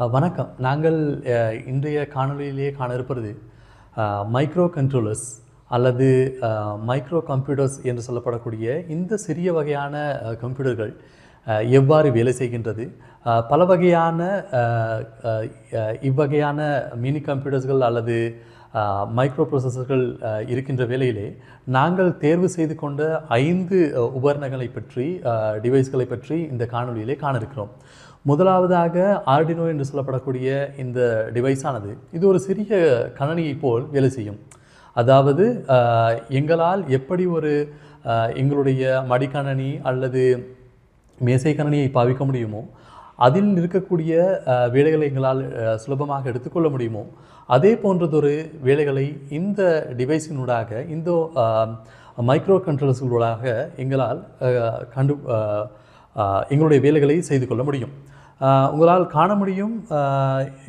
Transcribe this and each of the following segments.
வணக்கம். நாங்கள் இன்றைய காணொளியிலே காண இருப்பது மைக்ரோ கண்ட்ரோலர்ஸ் அல்லது மைக்ரோ கம்ப்யூட்டர்ஸ் என்று சொல்லப்படக்கூடிய இந்த சிறிய வகையான கம்ப்யூட்டர்கள் எவ்வாறு வேலை செய்கின்றது, பல வகையான இவ்வகையான மினி கம்ப்யூட்டர்ஸ்கள் அல்லது மைக்ரோ ப்ராசஸர்கள் இருக்கின்ற வேளையிலே நாங்கள் தேர்வு செய்து கொண்ட 5 உபகரணங்களை பற்றி டிவைஸ்களை பற்றி இந்த காணொளியிலே காண இருக்கிறோம். முதலாவதாக ஆர்டினோ என்று சொல்லப்படக்கூடிய இந்த டிவைஸானது இது ஒரு சிறிய கணனியை போல் வேலை செய்யும். அதாவது எங்களால் எப்படி ஒரு எங்களுடைய மடிக்கணனி அல்லது மேசை கணனியை பாவிக்க முடியுமோ, அதில் இருக்கக்கூடிய வேலைகளை எங்களால் சுலபமாக எடுத்துக்கொள்ள முடியுமோ, அதே போன்றதொரு வேலைகளை இந்த டிவைஸினூடாக இந்த மைக்ரோ கண்ட்ரோலர்ஸ்களூடாக எங்களால் எங்களுடைய வேலைகளை செய்து கொள்ள முடியும். உங்களால் காண முடியும்,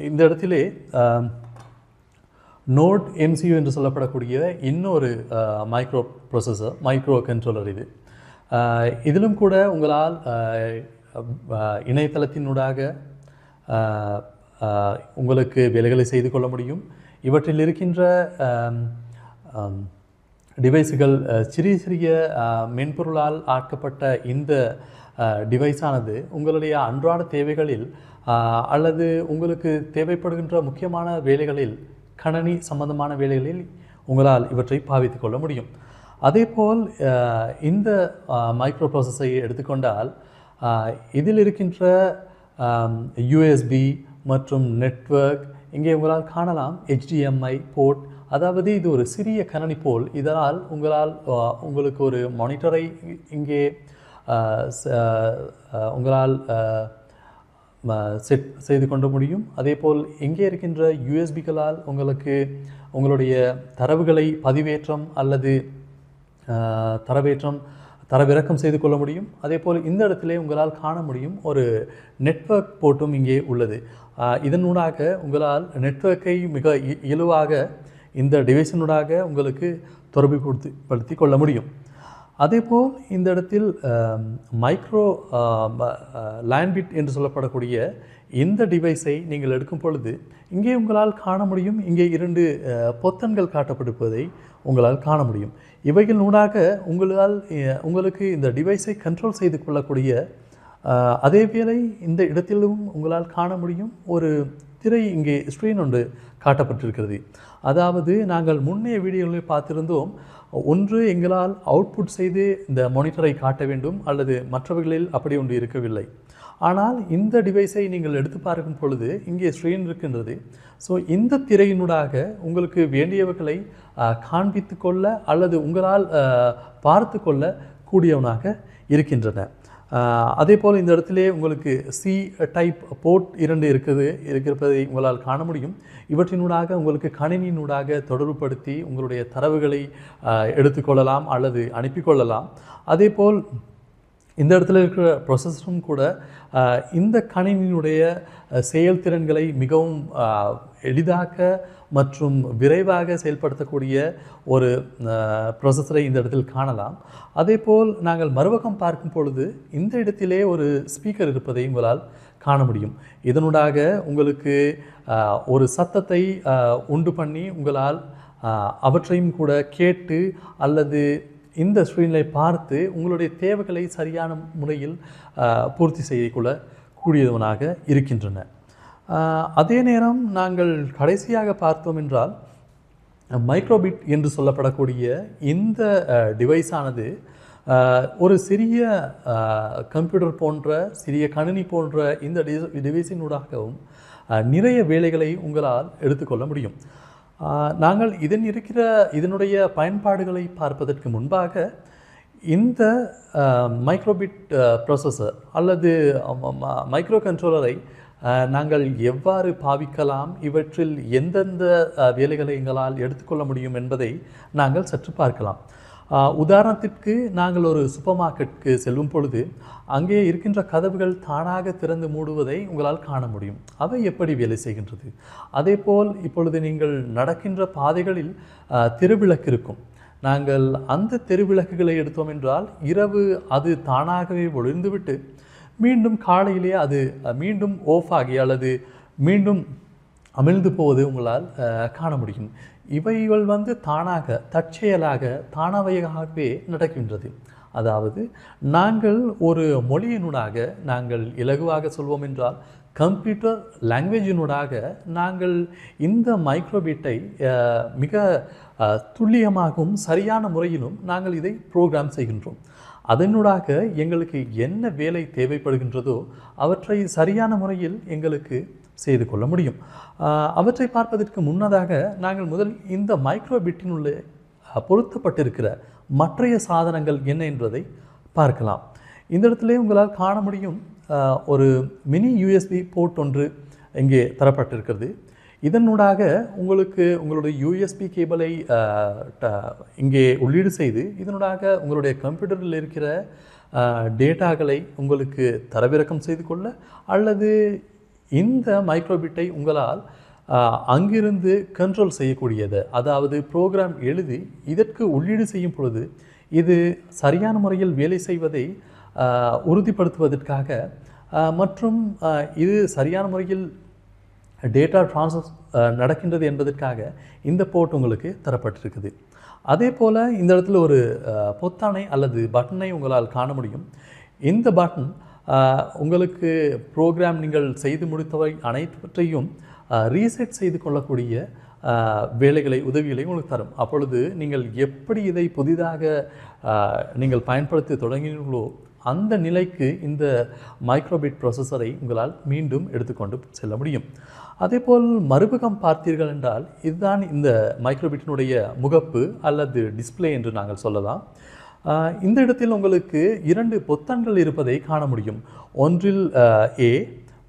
இந்த இடத்திலே நோட் MCU என்று சொல்லப்படக்கூடிய இன்னொரு மைக்ரோ ப்ராசஸர், மைக்ரோ கண்ட்ரோலர் இது. இதிலும் கூட உங்களால் இணையதளத்தினூடாக உங்களுக்கு வேலைகளை செய்து கொள்ள முடியும். இவற்றில் இருக்கின்ற டிவைஸுகள் சிறிய சிறிய மென்பொருளால் ஆக்கப்பட்ட இந்த டிவைஸானது உங்களுடைய அன்றாட தேவைகளில் அல்லது உங்களுக்கு தேவைப்படுகின்ற முக்கியமான வேலைகளில், கணனி சம்பந்தமான வேலைகளில் உங்களால் இவற்றை பாவித்து கொள்ள முடியும். அதேபோல் இந்த மைக்ரோ ப்ராசஸரை எடுத்துக்கொண்டால் இதில் இருக்கின்ற USB மற்றும் நெட்வொர்க் இங்கே உங்களால் காணலாம். HDMI போர்ட், அதாவது இது ஒரு சிறிய கணனி போல். இதனால் உங்களுக்கு ஒரு மானிட்டரை இங்கே உங்களால் செட் செய்து கொள்ள முடியும். அதேபோல் இங்கே இருக்கின்ற USBகளால் உங்களுடைய தரவுகளை பதிவேற்றம் அல்லது தரவிறக்கம் செய்து கொள்ள முடியும். அதேபோல் இந்த இடத்திலே உங்களால் காண முடியும் ஒரு நெட்வொர்க் போர்ட்டும் இங்கே உள்ளது. இதனூடாக உங்களால் நெட்வொர்க்கை மிக இயலுவாக இந்த டிவைஸினூடாக உங்களுக்கு தொடர்புபடுத்தி கொள்ள முடியும். அதேபோல் இந்த இடத்தில் மைக்ரோ லேண்ட்பிட் என்று சொல்லப்படக்கூடிய இந்த டிவைஸை நீங்கள் எடுக்கும் பொழுது இங்கே உங்களால் காண முடியும். இங்கே 2 பொத்தான்கள் காட்டப்பட்டிருப்பதை உங்களால் காண முடியும். இவைகளூடாக உங்களுக்கு இந்த டிவைஸை கண்ட்ரோல் செய்து கொள்ளக்கூடிய அதேவேளை இந்த இடத்திலும் உங்களால் காண முடியும் ஒரு திரை, இங்கே ஸ்க்ரீன் ஒன்று காட்டப்பட்டிருக்கிறது. அதாவது நாங்கள் முன்னைய வீடியோவில் பார்த்திருந்தோம், ஒன்று எங்களால் அவுட்புட் செய்து இந்த மானிட்டரை காட்ட வேண்டும் அல்லது மற்றவர்களில் அப்படி ஒன்று இருக்கவில்லை. ஆனால் இந்த டிவைஸை நீங்கள் எடுத்து பார்க்கும் பொழுது இங்கே ஸ்க்ரீன் இருக்கின்றது. ஸோ இந்த திரையினூடாக உங்களுக்கு வேண்டியவர்களை காண்பித்து கொள்ள அல்லது உங்களால் பார்த்து கொள்ள கூடியவனாக இருக்கின்றன. அதேபோல் இந்த இடத்திலே உங்களுக்கு C டைப் போர்ட் 2 இருப்பதை உங்களால் காண முடியும். இவற்றினூடாக உங்களுக்கு கணினியினூடாக தொடர்புபடுத்தி உங்களுடைய தரவுகளை எடுத்துக்கொள்ளலாம் அல்லது அனுப்பிக்கொள்ளலாம். அதேபோல் இந்த இடத்துல இருக்கிற ப்ரொசஸரும் கூட இந்த கணினியினுடைய செயல்திறன்களை மிகவும் எளிதாக்க மற்றும் விரைவாக செயல்படுத்தக்கூடிய ஒரு ப்ரொசஸரை இந்த இடத்தில் காணலாம். அதேபோல் நாங்கள் மறுபக்கம் பார்க்கும் பொழுது இந்த இடத்திலே ஒரு ஸ்பீக்கர் இருப்பதை உங்களால் காண முடியும். இதனூடாக உங்களுக்கு ஒரு சத்தத்தை உண்டு பண்ணி உங்களால் அவற்றையும் கூட கேட்டு அல்லது இந்த ஸ்க்ரீனில் பார்த்து உங்களுடைய தேவைகளை சரியான முறையில் பூர்த்தி செய்யக்கூட கூடியவனாக இருக்கின்றன. அதே நேரம் நாங்கள் கடைசியாக பார்த்தோம் என்றால் மைக்ரோபிட் என்று சொல்லப்படக்கூடிய இந்த டிவைஸானது ஒரு சிறிய கம்ப்யூட்டர் போன்ற, சிறிய கணினி போன்ற இந்த டிவைஸினூடாகவும் நிறைய வேலைகளை உங்களால் எடுத்துக்கொள்ள முடியும். நாங்கள் இதனுடைய பயன்பாடுகளை பார்ப்பதற்கு முன்பாக இந்த மைக்ரோபிட் ப்ராசஸர் அல்லது மைக்ரோ கண்ட்ரோலரை நாங்கள் எவ்வாறு பாவிக்கலாம், இவற்றில் எந்தெந்த வேலைகளை எங்களால் எடுத்துக்கொள்ள முடியும் என்பதை நாங்கள் சற்று பார்க்கலாம். உதாரணத்திற்கு நாங்கள் ஒரு சூப்பர் மார்க்கெட்டுக்கு செல்லும் பொழுது அங்கே இருக்கின்ற கதவுகள் தானாக திறந்து மூடுவதை உங்களால் காண முடியும். அவை எப்படி வேலை செய்கின்றது? அதேபோல் இப்பொழுது நீங்கள் நடக்கின்ற பாதைகளில் தெருவிளக்கு இருக்கும். நாங்கள் அந்த தெருவிளக்குகளை எடுத்தோம் என்றால் இரவு அது தானாகவே ஒளிர்ந்துவிட்டு மீண்டும் காலையிலே அது மீண்டும் ஆஃப் ஆகி அல்லது மீண்டும் அமிழ்ந்து போவது உங்களால் காண முடியும். இவைகள் தானாக தற்செயலாக தானாகவே நடக்கின்றது. அதாவது நாங்கள் ஒரு மொழியினூடாக நாங்கள் இலகுவாக சொல்வோம் என்றால் கம்ப்யூட்டர் லாங்குவேஜினூடாக நாங்கள் இந்த மைக்ரோபிட்டை மிக துல்லியமாகவும் சரியான முறையிலும் நாங்கள் இதை ப்ரோக்ராம் செய்கின்றோம். அதனூடாக எங்களுக்கு என்ன வேலை தேவைப்படுகின்றதோ அவற்றை சரியான முறையில் எங்களுக்கு செய்து கொள்ள முடியும். அவற்றை பார்ப்பதற்கு முன்னதாக நாங்கள் முதல் இந்த மைக்ரோபிட்டினுள்ளே பொருத்தப்பட்டிருக்கிற மற்றைய சாதனங்கள் என்ன என்பதை பார்க்கலாம். இந்த இடத்துல உங்களால் காண முடியும் ஒரு மினி யூஎஸ்பி போர்ட் ஒன்று இங்கே தரப்பட்டிருக்கிறது. இதனூடாக உங்களுக்கு உங்களுடைய யூஎஸ்பி கேபிளை இங்கே உள்ளீடு செய்து இதனூடாக உங்களுடைய கம்ப்யூட்டரில் இருக்கிற டேட்டாக்களை உங்களுக்கு தரவிறக்கம் செய்து கொள்ள அல்லது இந்த மைக்ரோபிட்டை உங்களால் அங்கிருந்து கண்ட்ரோல் செய்யக்கூடியது. அதாவது ப்ரோக்ராம் எழுதி இதற்கு உள்ளீடு செய்யும் பொழுது இது சரியான முறையில் வேலை செய்வதை உறுதிப்படுத்துவதற்காக மற்றும் இது சரியான முறையில் டேட்டா ட்ரான்ஸ்ஃபர் நடக்கின்றது என்பதற்காக இந்த போர்ட் உங்களுக்கு தரப்பட்டிருக்குது. அதே போல் இந்த இடத்துல ஒரு பொத்தானை அல்லது பட்டனை உங்களால் காண முடியும். இந்த பட்டன் உங்களுக்கு ப்ரோக்ராம் நீங்கள் செய்து முடித்தவை அனைவற்றையும் ரீசெட் செய்து கொள்ளக்கூடிய வேலைகளை உதவிகளை உங்களுக்கு தரும். அப்பொழுது நீங்கள் எப்படி இதை புதிதாக நீங்கள் பயன்படுத்தி தொடங்கினீர்களோ அந்த நிலைக்கு இந்த மைக்ரோபிட் ப்ராசஸரை உங்களால் மீண்டும் எடுத்துக்கொண்டு செல்ல முடியும். அதேபோல் மறுபக்கம் பார்த்தீர்கள் என்றால் இதுதான் இந்த மைக்ரோபிட்டினுடைய முகப்பு அல்லது டிஸ்பிளே என்று நாங்கள் சொல்லலாம். இந்த இடத்தில் உங்களுக்கு 2 பொத்தான்கள் இருப்பதை காண முடியும். ஒன்றில் A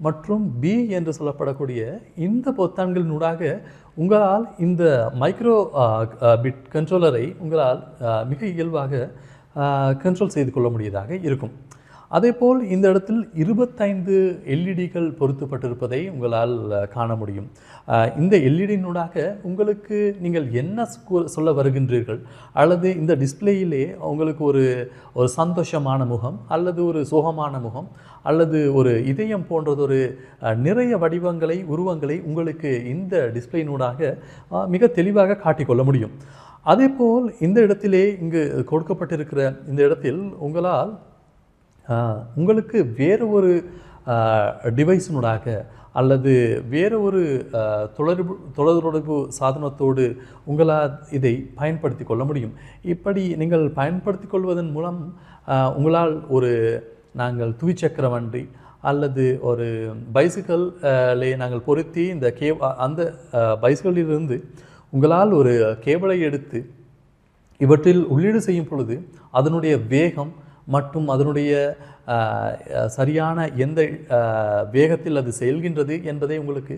மற்றும் B என்று சொல்லப்படக்கூடிய இந்த பொத்தான்களினூடாக உங்களால் இந்த மைக்ரோ பிட் கண்ட்ரோலரை உங்களால் மிக இயல்பாக கண்ட்ரோல் செய்து கொள்ள முடியதாக இருக்கும். அதேபோல் இந்த இடத்தில் 25 எல்இடிகள் பொருத்தப்பட்டிருப்பதை உங்களால் காண முடியும். இந்த எல்இடியினூடாக உங்களுக்கு நீங்கள் என்ன சொல்ல வருகின்றீர்கள் அல்லது இந்த டிஸ்பிளேயிலே உங்களுக்கு ஒரு சந்தோஷமான முகம் அல்லது ஒரு சோகமான முகம் அல்லது ஒரு இதயம் போன்றதொரு நிறைய வடிவங்களை உருவங்களை உங்களுக்கு இந்த டிஸ்பிளேயினூடாக மிக தெளிவாக காட்டிக்கொள்ள முடியும். அதேபோல் இந்த இடத்திலே இங்கு கொடுக்கப்பட்டிருக்கிற இந்த இடத்தில் உங்களால் உங்களுக்கு வேறு ஒரு டிவைஸினூடாக அல்லது வேறு ஒரு தொடர்பு சாதனத்தோடு உங்களால் இதை பயன்படுத்தி கொள்ள முடியும். இப்படி நீங்கள் பயன்படுத்தி கொள்வதன் மூலம் உங்களால் ஒரு நாங்கள் துவிச்சக்கர வண்டி அல்லது ஒரு பைசிக்கல்லே நாங்கள் பொருத்தி இந்த அந்த பைசிக்கலிலிருந்து உங்களால் ஒரு கேபிளை எடுத்து இவற்றில் உள்ளீடு செய்யும் பொழுது அதனுடைய வேகம் மற்றும் அதனுடைய சரியான எந்த வேகத்தில் அது செல்கின்றது என்பதை உங்களுக்கு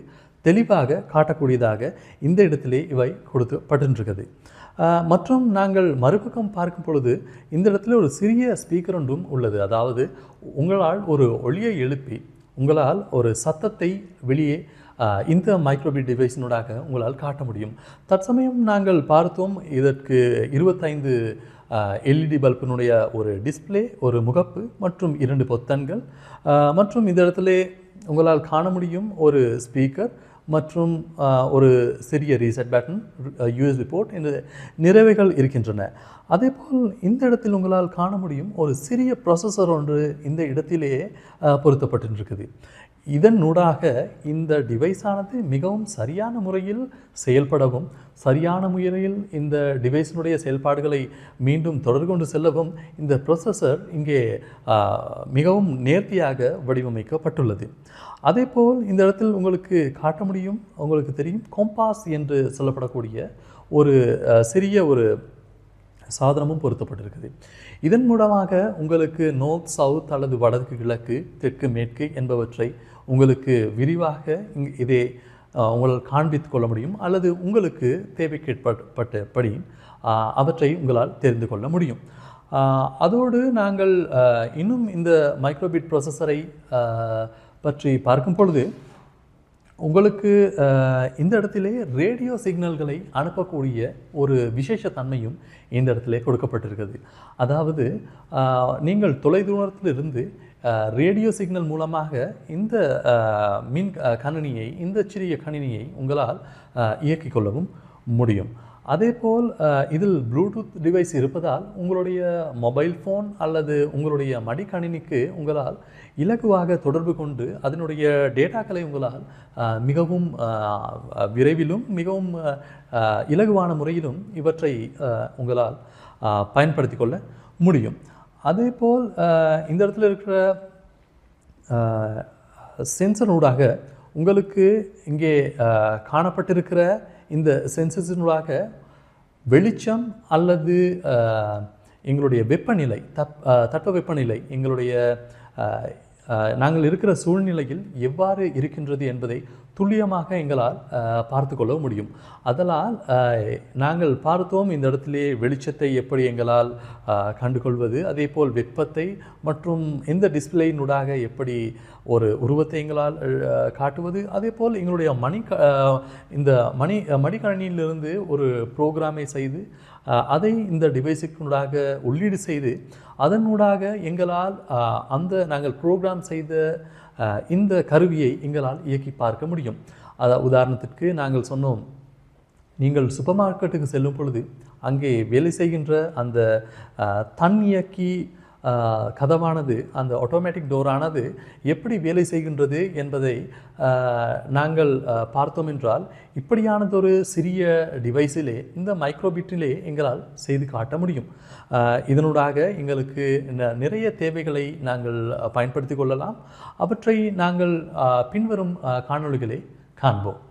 தெளிவாக காட்டக்கூடியதாக இந்த இடத்திலே இவை கொடுக்கப்பட்டிருக்கிறது. மற்றும் நாங்கள் மறுபக்கம் பார்க்கும் பொழுது இந்த இடத்துல ஒரு சிறிய ஸ்பீக்கர் ஒன்றும் உள்ளது. அதாவது உங்களால் ஒரு ஒலியை எழுப்பி உங்களால் ஒரு சத்தத்தை வெளியே இந்த மைக்ரோபிட் டிவைஸினூடாக உங்களால் காட்ட முடியும். தற்சமயம் நாங்கள் பார்த்தோம் இதற்கு 25 எல்இடி பல்பினுடைய ஒரு டிஸ்பிளே, ஒரு முகப்பு மற்றும் 2 பொத்தான்கள் மற்றும் இந்த இடத்துல உங்களால் காண முடியும் ஒரு ஸ்பீக்கர் மற்றும் ஒரு சிறிய ரீசெட் பட்டன், யூஎஸ்பி போர்ட் என்ற நிறைவைகள் இருக்கின்றன. அதேபோல் இந்த இடத்தில் உங்களால் காண முடியும் ஒரு சிறிய ப்ராசஸர் ஒன்று இந்த இடத்திலேயே பொருத்தப்பட்டிருக்குது. இதனூடாக இந்த டிவைஸானது மிகவும் சரியான முறையில் செயல்படவும் சரியான முறையில் இந்த டிவைஸினுடைய செயல்பாடுகளை மீண்டும் தொடர்கொண்டு செல்லவும் இந்த ப்ராசஸர் இங்கே மிகவும் நேர்த்தியாக வடிவமைக்கப்பட்டுள்ளது. அதேபோல் இந்த இடத்தில் உங்களுக்கு காட்ட முடியும், உங்களுக்கு தெரியும் கோம்பாஸ் என்று சொல்லப்படக்கூடிய ஒரு சிறிய ஒரு சாதனமும் பொருத்தப்பட்டிருக்குது. இதன் மூலமாக உங்களுக்கு நோர்த் சவுத் அல்லது வடக்கு கிழக்கு தெற்கு மேற்கு என்பவற்றை உங்களுக்கு விரிவாக இதை உங்களால் காண்பித்து கொள்ள முடியும் அல்லது உங்களுக்கு தேவைக்கேற்பட்டபடி அவற்றை உங்களால் தெரிந்து கொள்ள முடியும். அதோடு நாங்கள் இன்னும் இந்த மைக்ரோபிட் ப்ராசஸரை பற்றி பார்க்கும் பொழுது உங்களுக்கு இந்த இடத்திலே ரேடியோ சிக்னல்களை அனுப்பக்கூடிய ஒரு விசேஷ தன்மையும் இந்த இடத்திலே கொடுக்கப்பட்டிருக்கிறது. அதாவது நீங்கள் தொலைதூரத்திலிருந்து ரேடியோ சிக்னல் மூலமாக இந்த மின் கணினியை, இந்த சிறிய கணினியை உங்களால் இயக்கிக் கொள்ளவும் முடியும். அதேபோல் இதில் ப்ளூடூத் டிவைஸ் இருப்பதால் உங்களுடைய மொபைல் ஃபோன் அல்லது உங்களுடைய மடிக்கணினிக்கு உங்களால் இலகுவாக தொடர்பு கொண்டு அதனுடைய டேட்டாக்களை உங்களால் மிகவும் விரைவிலும் மிகவும் இலகுவான முறையிலும் இவற்றை உங்களால் பயன்படுத்தி கொள்ள முடியும். அதேபோல் இந்த இடத்துல இருக்கிற சென்சனூடாக உங்களுக்கு இங்கே காணப்பட்டிருக்கிற இந்த சென்சஸினூடாக வெளிச்சம் அல்லது எங்களுடைய வெப்பநிலை, தட்பவெப்பநிலை, எங்களுடைய நாங்கள் இருக்கிற சூழ்நிலையில் எவ்வாறு இருக்கின்றது என்பதை துல்லியமாக எங்களால் பார்த்து கொள்ள முடியும். அதனால் நாங்கள் பார்த்தோம் இந்த இடத்திலே வெளிச்சத்தை எப்படி எங்களால் கண்டுகொள்வது, அதே போல் வெப்பத்தை மற்றும் எந்த டிஸ்பிளேயினூடாக எப்படி ஒரு உருவத்தை எங்களால் காட்டுவது, அதே போல் எங்களுடைய இந்த மடிக்கணினியிலிருந்து ஒரு ப்ரோக்ராமை செய்து அதை இந்த டிவைஸுக்குள்ளாக உள்ளீடு செய்து அதனூடாக எங்களால் நாங்கள் ப்ரோக்ராம் செய்த இந்த கருவியை எங்களால் இயக்கி பார்க்க முடியும். உதாரணத்திற்கு நாங்கள் சொன்னோம், நீங்கள் சூப்பர் மார்க்கெட்டுக்கு செல்லும் பொழுது அங்கே வேலை செய்கின்ற அந்த தன்னியக்கி கதவானது, அந்த ஆட்டோமேட்டிக் டோரானது எப்படி வேலை செய்கின்றது என்பதை நாங்கள் பார்த்தோம் என்றால், இப்படியானதொரு சிறிய டிவைஸிலே, இந்த மைக்ரோபிட்டிலே எங்களால் செய்து காட்ட முடியும். இதனூடாக எங்களுக்கு நிறைய தேவைகளை நாங்கள் பயன்படுத்தி கொள்ளலாம். அவற்றை நாங்கள் பின்வரும் காணொளிகளை காண்போம்.